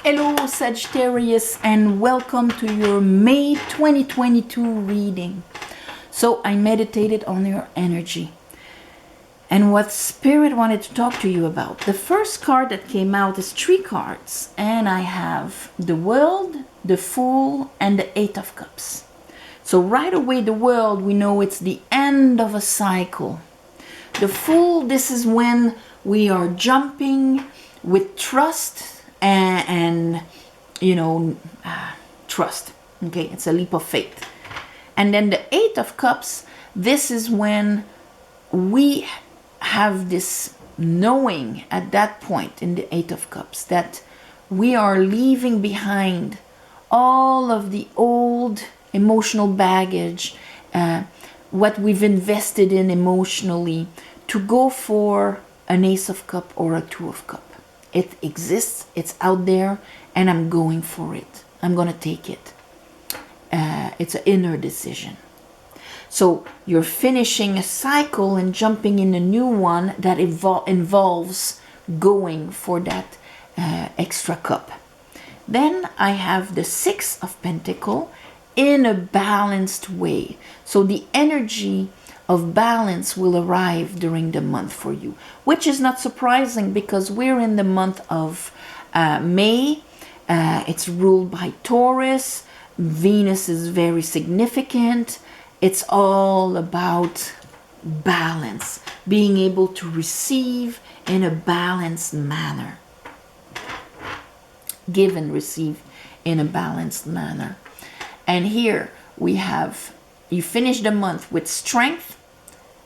Hello Sagittarius, and welcome to your May 2022 reading. So I meditated on your energy and what Spirit wanted to talk to you about. The first card that came out is 3 cards, and I have the World, the Fool, and the 8 of Cups. So right away, the World, we know it's the end of a cycle. The Fool, this is when we are jumping with trust and trust. Okay, it's a leap of faith. And then the 8 of Cups, this is when we have this knowing at that point in the 8 of Cups that we are leaving behind all of the old emotional baggage, what we've invested in emotionally, to go for an Ace of Cup or a 2 of Cup. It exists, it's out there, and I'm going for it. I'm going to take it. It's an inner decision. So you're finishing a cycle and jumping in a new one that involves going for that extra cup. Then I have the 6 of Pentacles in a balanced way. So the energy of balance will arrive during the month for you, which is not surprising because we're in the month of May. It's ruled by Taurus. Venus is very significant. It's all about balance, being able to receive in a balanced manner, give and receive in a balanced manner. And here we have, you finish the month with Strength,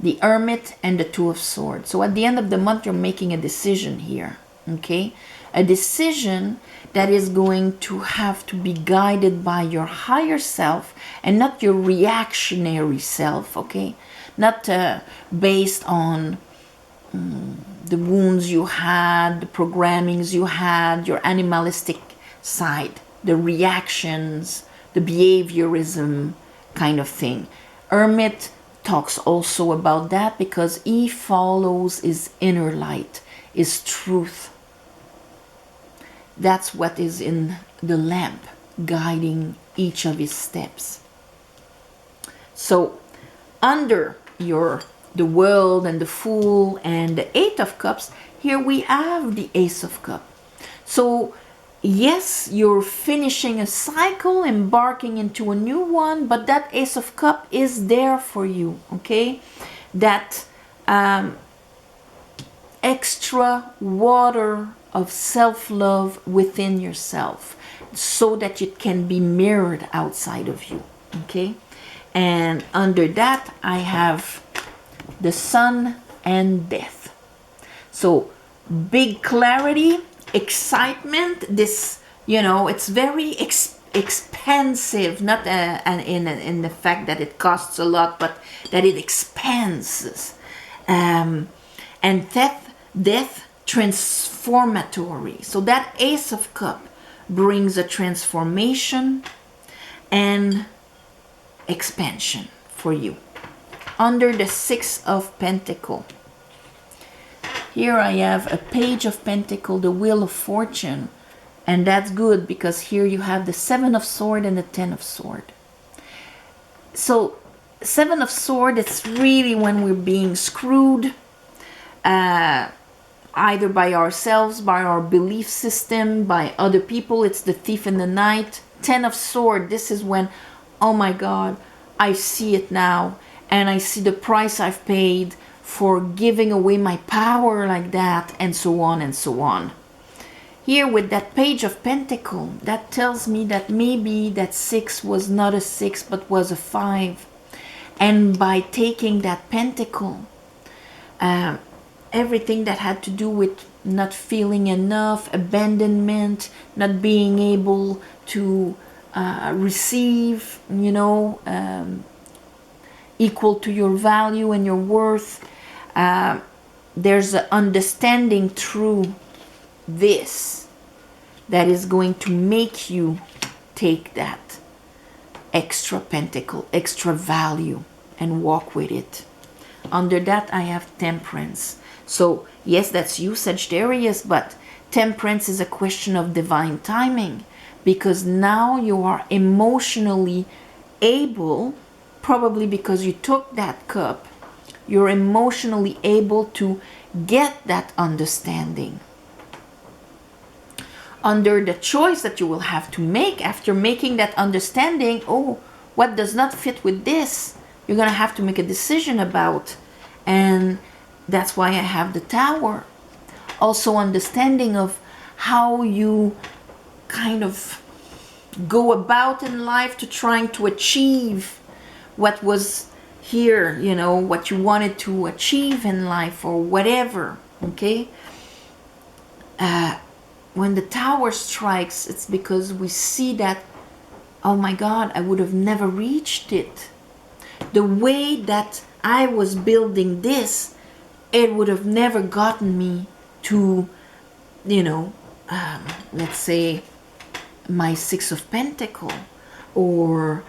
the Hermit, and the 2 of Swords. So at the end of the month, you're making a decision here, okay? A decision that is going to have to be guided by your higher self and not your reactionary self, okay? Not based on the wounds you had, the programmings you had, your animalistic side, the reactions, the behaviorism kind of thing. Hermit talks also about that because he follows his inner light, his truth. That's what is in the lamp, guiding each of his steps. So under the World and the Fool and the 8 of Cups, here we have the Ace of Cups. So yes, you're finishing a cycle, embarking into a new one, but that Ace of Cups is there for you, okay? That extra water of self-love within yourself so that it can be mirrored outside of you, okay? And under that, I have the Sun and Death. So big clarity, excitement, this, it's very expansive, not in the fact that it costs a lot, but that it expands. And death, transformatory. So that Ace of Cups brings a transformation and expansion for you. Under the 6 of Pentacles, here I have a Page of Pentacles, the Wheel of Fortune, and that's good because here you have the 7 of Swords and the 10 of Swords. So 7 of Swords, it's really when we're being screwed, either by ourselves, by our belief system, by other people. It's the thief in the night. 10 of Swords, this is when, oh my God, I see it now, and I see the price I've paid for giving away my power like that, and so on and so on. Here with that Page of Pentacles, that tells me that maybe that 6 was not a 6 but was a 5. And by taking that pentacle, everything that had to do with not feeling enough, abandonment, not being able to receive, equal to your value and your worth. There's an understanding through this that is going to make you take that extra pentacle, extra value, and walk with it. Under that, I have Temperance. So yes, that's you, Sagittarius, but Temperance is a question of divine timing, because now you are emotionally able, probably because you took that cup, you're emotionally able to get that understanding. Under the choice that you will have to make after making that understanding, oh, what does not fit with this? You're going to have to make a decision about. And that's why I have the Tower. Also understanding of how you kind of go about in life to trying to achieve what was here, you know, what you wanted to achieve in life or whatever, okay? When the Tower strikes, it's because we see that, oh my God, I would have never reached it. The way that I was building this, it would have never gotten me to, you know, let's say my Six of Pentacles, or,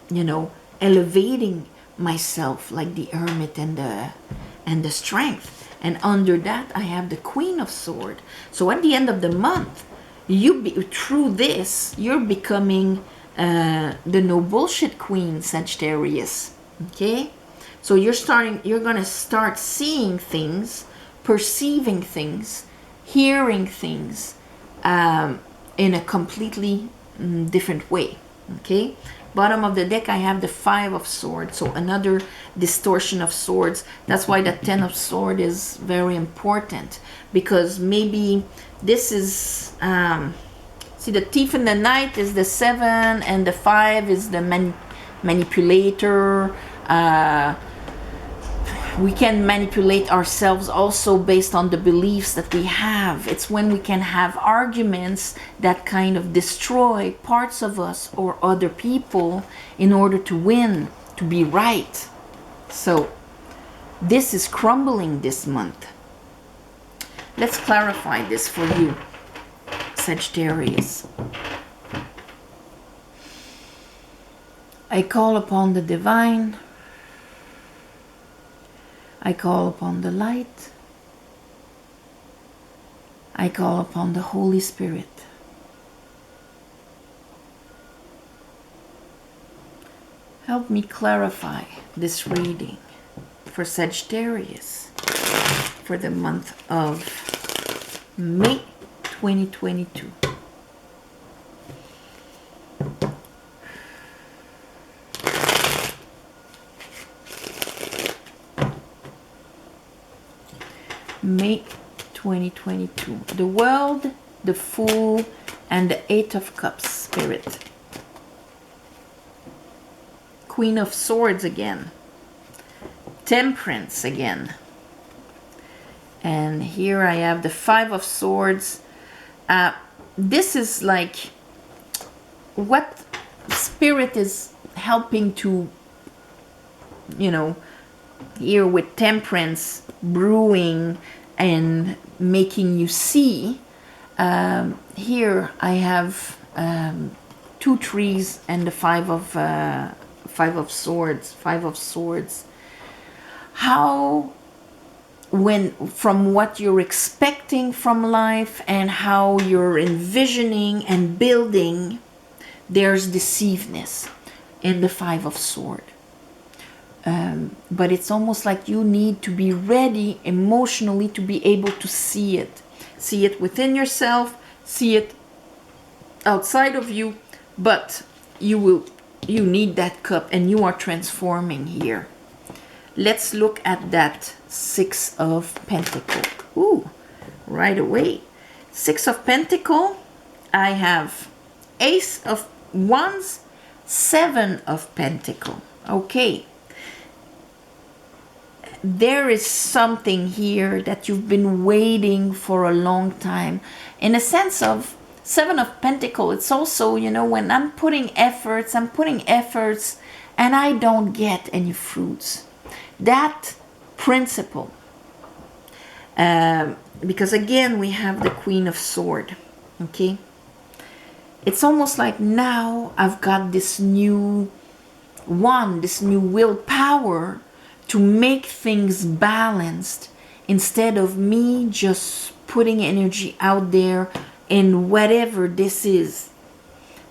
you know, elevating myself like the Hermit and the Strength. And under that, I have the Queen of Swords. So at the end of the month, through this, you're becoming the no bullshit queen, Sagittarius. Okay? So you're gonna start seeing things, perceiving things, hearing things in a completely different way. Okay? Bottom of the deck, I have the Five of Swords, so another distortion of swords. That's why the Ten of Swords is very important, because maybe this is, see, the Thief in the Night is the 7, and the 5 is the manipulator. We can manipulate ourselves also based on the beliefs that we have. It's when we can have arguments that kind of destroy parts of us or other people in order to win, to be right. So this is crumbling this month. Let's clarify this for you, Sagittarius. I call upon the divine. I call upon the light. I call upon the Holy Spirit. Help me clarify this reading for Sagittarius for the month of May 2022. May 2022. The World, the Fool, and the Eight of Cups Spirit. Queen of Swords again. Temperance again. And here I have the Five of Swords. This is like what Spirit is helping to, you know, here with Temperance brewing and making you see. Here I have 2 trees and the Five of Swords. How, when, from what you're expecting from life and how you're envisioning and building, there's deceiveness in the Five of Swords. But it's almost like you need to be ready emotionally to be able to see it. See it within yourself, see it outside of you, but you need that cup, and you are transforming here. Let's look at that Six of Pentacles. Ooh, right away. Six of Pentacles, I have Ace of Wands, Seven of Pentacles. Okay. There is something here that you've been waiting for a long time. In a sense of Seven of Pentacles, it's also, you know, when I'm putting efforts and I don't get any fruits. That principle. Because again, we have the Queen of Swords. Okay? It's almost like now I've got this new willpower to make things balanced, instead of me just putting energy out there in whatever this is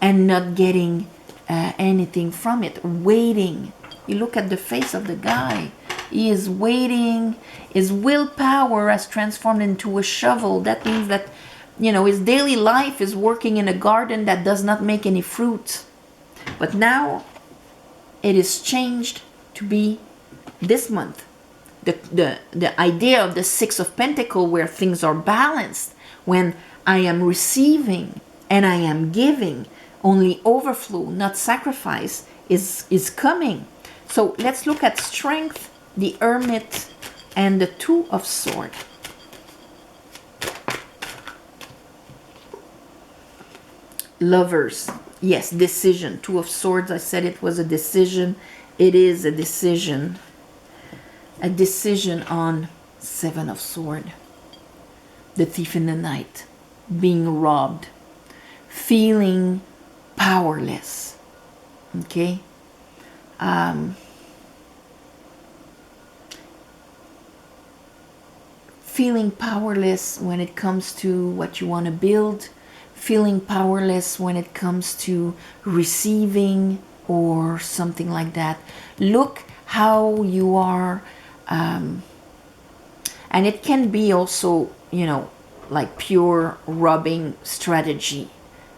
and not getting anything from it, waiting. You look at the face of the guy. He is waiting. His willpower has transformed into a shovel. That means that, you know, his daily life is working in a garden that does not make any fruit. But now it is changed to be this month. The idea of the Six of Pentacles, where things are balanced, when I am receiving and I am giving, only overflow, not sacrifice, is coming. So let's look at Strength, the Hermit, and the Two of Swords. Lovers. Yes, decision. Two of Swords, I said it was a decision. It is a decision. A decision on Seven of Swords. The Thief in the Night. Being robbed. Feeling powerless. Okay? Feeling powerless when it comes to what you want to build. Feeling powerless when it comes to receiving or something like that. Look how you are, and it can be also, you know, like pure robbing strategy.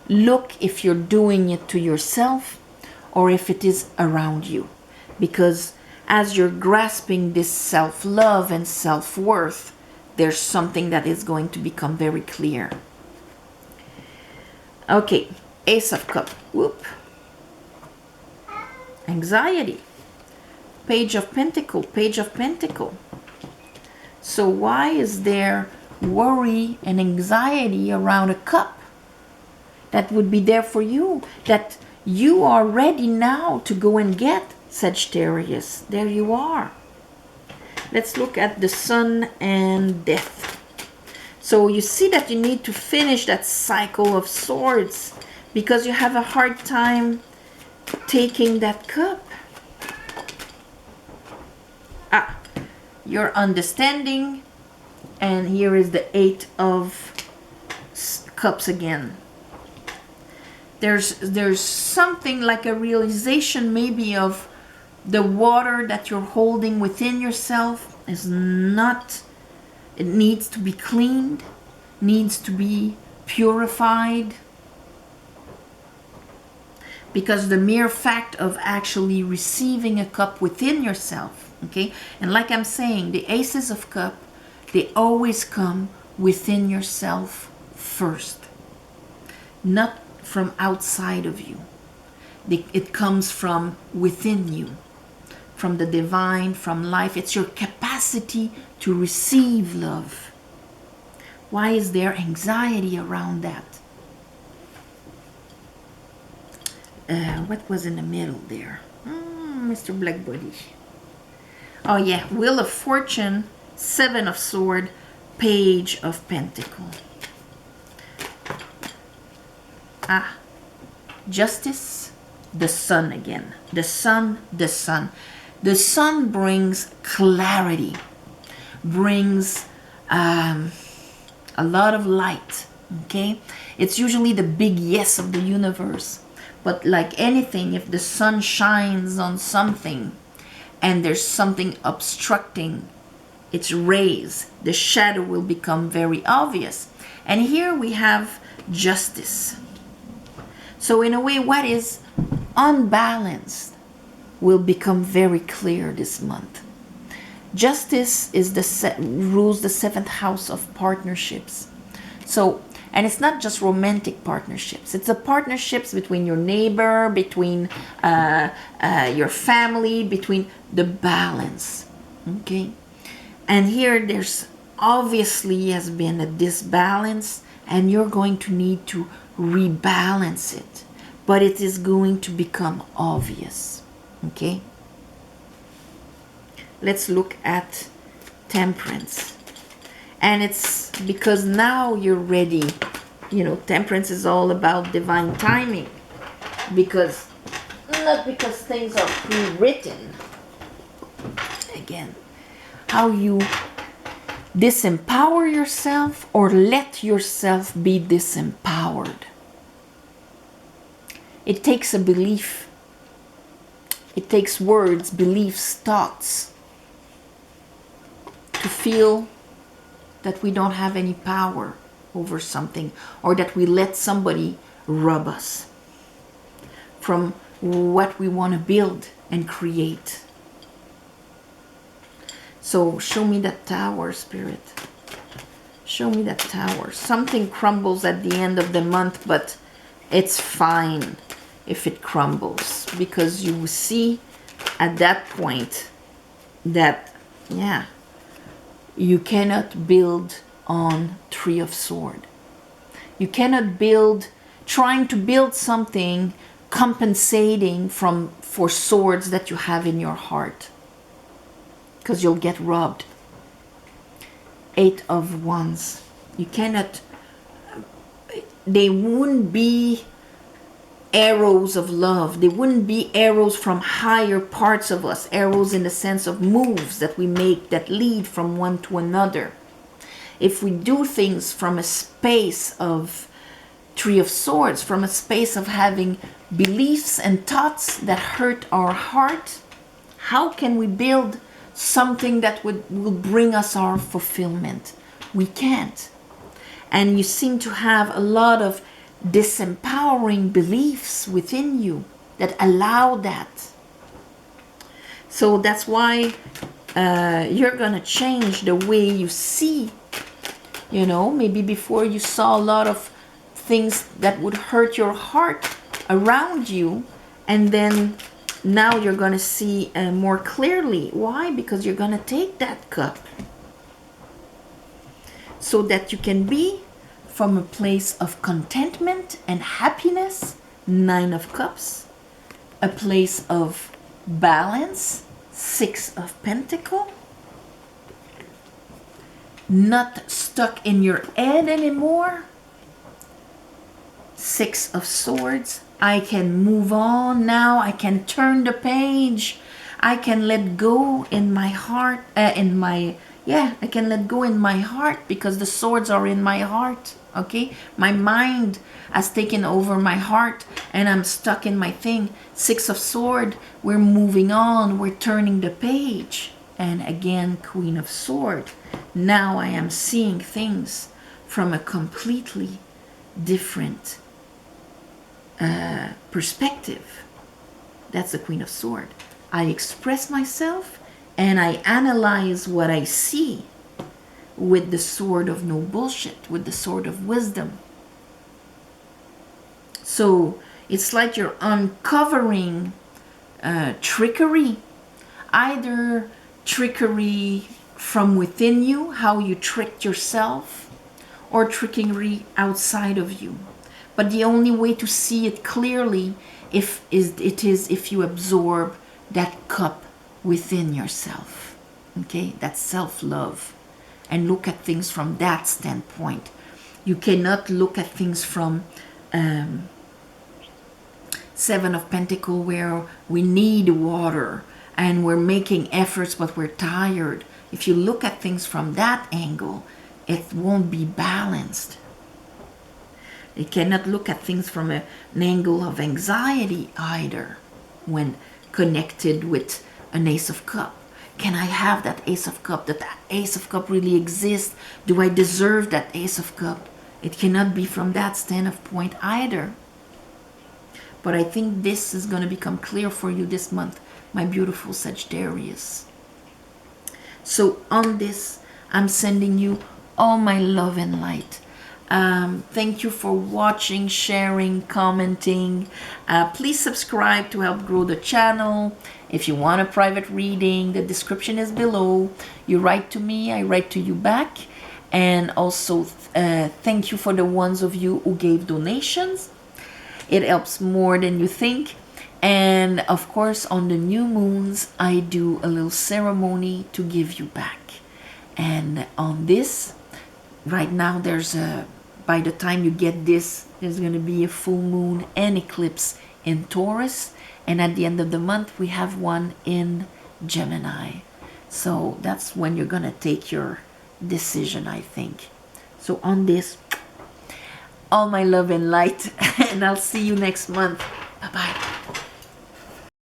Look if you're doing it to yourself or if it is around you. Because as you're grasping this self-love and self-worth, there's something that is going to become very clear. Okay, Ace of Cups. Whoop. Anxiety. Page of Pentacles. Page of Pentacles. So why is there worry and anxiety around a cup that would be there for you, that you are ready now to go and get, Sagittarius? There you are. Let's look at the Sun and Death. So you see that you need to finish that cycle of swords because you have a hard time taking that cup. You're understanding, and here is the Eight of Cups again. There's something like a realization maybe of the water that you're holding within yourself is not, it needs to be cleaned, needs to be purified. Because the mere fact of actually receiving a cup within yourself, okay? And like I'm saying, the Aces of Cups, they always come within yourself first. Not from outside of you. It comes from within you. From the divine, from life. It's your capacity to receive love. Why is there anxiety around that? What was in the middle there? Mr. Blackbody. Oh yeah, Wheel of Fortune, Seven of Swords, Page of Pentacles. Justice, the Sun again. The Sun, the Sun. The Sun brings clarity, brings a lot of light, okay? It's usually the big yes of the universe. But like anything, if the sun shines on something and there's something obstructing its rays, the shadow will become very obvious. And here we have justice. So in a way, what is unbalanced will become very clear this month. Justice is rules the seventh house of partnerships. So, and it's not just romantic partnerships. It's the partnerships between your neighbor, between your family, between the balance. Okay? And here there's obviously has been a disbalance, and you're going to need to rebalance it. But it is going to become obvious. Okay? Let's look at Temperance. And it's because now you're ready. You know, Temperance is all about divine timing. Because, not because things are pre-written. Again, how you disempower yourself or let yourself be disempowered. It takes a belief. It takes words, beliefs, thoughts to feel that we don't have any power over something, or that we let somebody rub us from what we want to build and create. So show me that tower, Spirit. Show me that tower. Something crumbles at the end of the month, but it's fine if it crumbles, because you see at that point that, yeah, you cannot build on Three of Swords. You cannot build, trying to build something compensating for swords that you have in your heart, because you'll get robbed. Eight of Wands. You cannot, they wouldn't be arrows of love. They wouldn't be arrows from higher parts of us. Arrows in the sense of moves that we make that lead from one to another. If we do things from a space of Three of Swords, from a space of having beliefs and thoughts that hurt our heart, how can we build something that will bring us our fulfillment? We can't. And you seem to have a lot of disempowering beliefs within you that allow that. So that's why you're gonna change the way you see. You know, maybe before you saw a lot of things that would hurt your heart around you, and then now you're gonna see more clearly. Why? Because you're gonna take that cup so that you can be from a place of contentment and happiness. Nine of Cups. A place of balance. Six of Pentacles. Not stuck in your head anymore. Six of Swords. I can move on now. I can turn the page. I can let go in my heart. I can let go in my heart, because the swords are in my heart. Okay, my mind has taken over my heart and I'm stuck in my thing. Six of Swords, we're moving on, we're turning the page. And again, Queen of Swords. Now I am seeing things from a completely different perspective. That's the Queen of Swords. I express myself and I analyze what I see with the sword of no bullshit, with the sword of wisdom. So it's like you're uncovering trickery, either trickery from within you, how you tricked yourself, or trickery outside of you. But the only way to see it clearly is if you absorb that cup within yourself. Okay, that's self-love. And look at things from that standpoint. You cannot look at things from Seven of Pentacles, where we need water and we're making efforts but we're tired. If you look at things from that angle, it won't be balanced. You cannot look at things from an angle of anxiety either, when connected with an Ace of Cups. Can I have that Ace of Cups? Does that Ace of Cups really exist? Do I deserve that Ace of Cups? It cannot be from that standpoint either. But I think this is going to become clear for you this month, my beautiful Sagittarius. So on this, I'm sending you all my love and light. Thank you for watching, sharing, commenting. Please subscribe to help grow the channel. If you want a private reading, the description is below. You write to me, I write to you back. And also thank you for the ones of you who gave donations. It helps more than you think. And of course, on the new moons, I do a little ceremony to give you back. And on this, right now, by the time you get this, there's going to be a full moon and eclipse in Taurus. And at the end of the month, we have one in Gemini. So that's when you're going to take your decision, I think. So on this, all my love and light, and I'll see you next month. Bye bye.